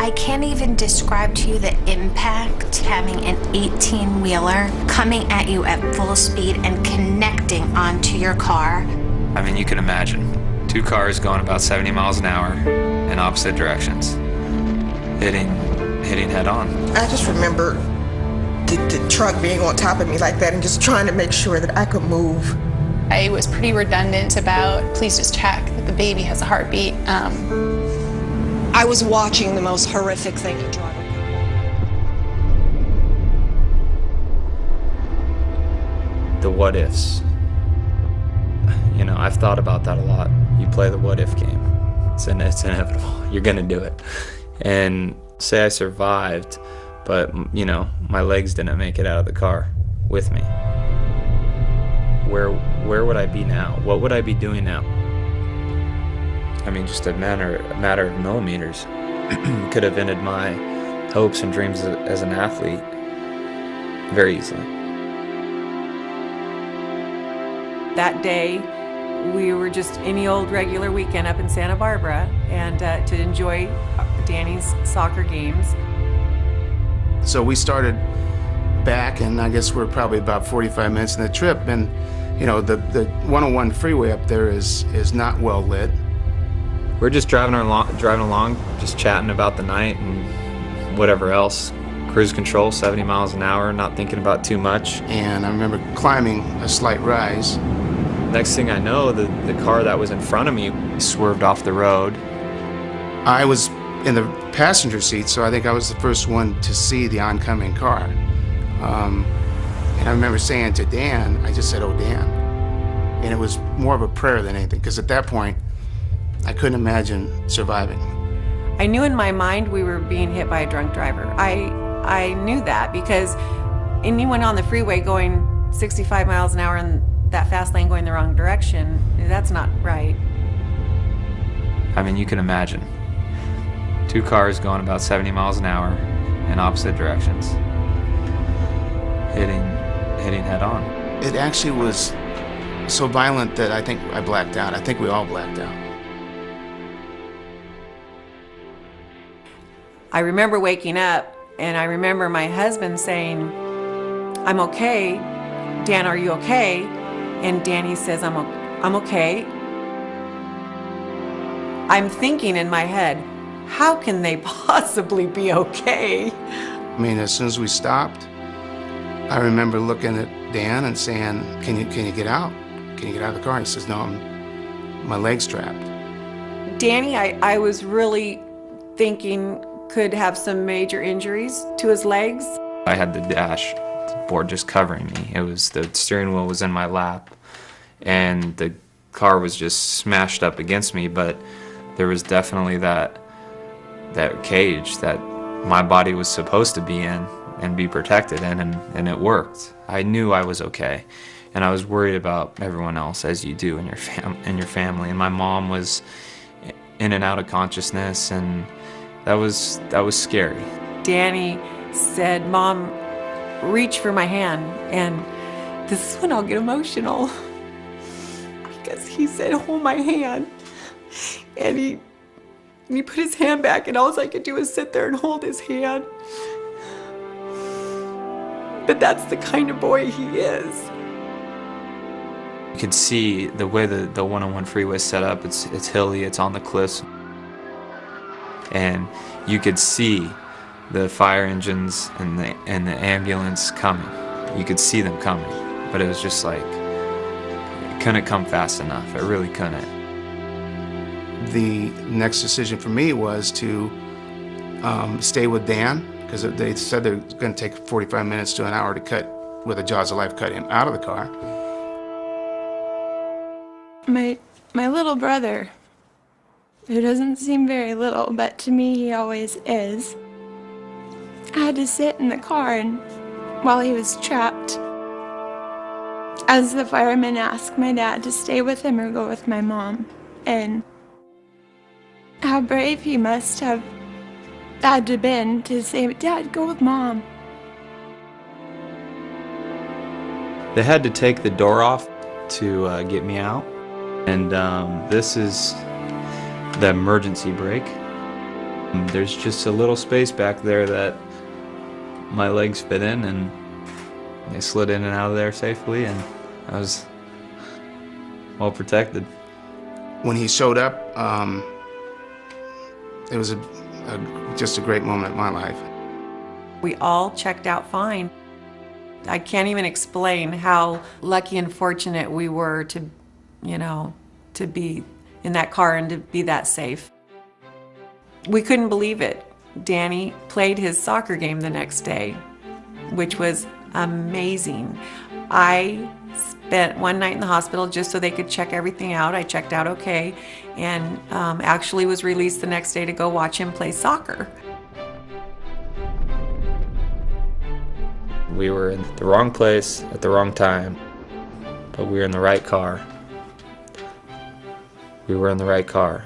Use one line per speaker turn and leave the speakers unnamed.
I can't even describe to you the impact having an 18-wheeler coming at you at full speed and connecting onto your car.
I mean, you can imagine 2 cars going about 70 miles an hour in opposite directions, hitting head on.
I just remember the truck being on top of me like that and just trying to make sure that I could move.
I was pretty redundant about, please just check that the baby has a heartbeat.
I was watching the most horrific thing a driver.
The what ifs. You know, I've thought about that a lot. You play the what if game. It's inevitable. You're gonna do it. And say I survived, but you know, my legs didn't make it out of the car with me. Where would I be now? What would I be doing now? I mean, just a matter of millimeters could have ended my hopes and dreams as an athlete very easily.
That day, we were just any old regular weekend up in Santa Barbara and to enjoy Danny's soccer games.
So we started back, and I guess we're probably about 45 minutes in the trip, and you know, the 101 freeway up there is not well lit.
We're just driving along, just chatting about the night and whatever else. Cruise control, 70 miles an hour, not thinking about too much.
And I remember climbing a slight rise.
Next thing I know, the car that was in front of me swerved off the road.
I was in the passenger seat, so I think I was the first one to see the oncoming car. And I remember saying to Dan, I just said, "Oh, Dan." And it was more of a prayer than anything, because at that point, I couldn't imagine surviving.
I knew in my mind we were being hit by a drunk driver. I knew that because anyone on the freeway going 65 miles an hour in that fast lane going the wrong direction, that's not right.
I mean, you can imagine 2 cars going about 70 miles an hour in opposite directions, hitting head on.
It actually was so violent that I think I blacked out. I think we all blacked out.
I remember waking up and I remember my husband saying, "I'm okay. Dan, are you okay?" And Danny says, I'm okay. I'm thinking in my head, how can they possibly be okay?
I mean, as soon as we stopped, I remember looking at Dan and saying, can you get out? Can you get out of the car? He says, "No, my leg's trapped."
Danny, I was really thinking could have some major injuries to his legs.
I had the dashboard just covering me. It was, the steering wheel was in my lap, and the car was just smashed up against me, but there was definitely that cage that my body was supposed to be in and be protected in, and it worked. I knew I was okay, and I was worried about everyone else, as you do in your family. And my mom was in and out of consciousness, and that was scary.
Danny said, "Mom, reach for my hand," and this is when I'll get emotional because he said, "Hold my hand," and he put his hand back, and all I could do was sit there and hold his hand. But that's the kind of boy he is.
You could see the way the 101 freeway is set up. It's hilly, it's on the cliffs, and you could see the fire engines and the ambulance coming. You could see them coming, but it was just like, it couldn't come fast enough. It really couldn't.
The next decision for me was to stay with Dan, because they said they're going to take 45 minutes to an hour to cut, with a Jaws of Life, cut him out of the car.
My little brother, who doesn't seem very little, but to me he always is, I had to sit in the car and while he was trapped, as the firemen asked my dad to stay with him or go with my mom, and how brave he must have had to been to say, "Dad, go with Mom."
They had to take the door off to get me out, and this is the emergency brake. There's just a little space back there that my legs fit in, and they slid in and out of there safely, and I was well protected.
When he showed up, it was just a great moment in my life.
We all checked out fine. I can't even explain how lucky and fortunate we were to, to be in that car and to be that safe. We couldn't believe it. Danny played his soccer game the next day, which was amazing. I spent one night in the hospital just so they could check everything out. I checked out okay, and actually was released the next day to go watch him play soccer.
We were in the wrong place at the wrong time, but we were in the right car. We were in the right car.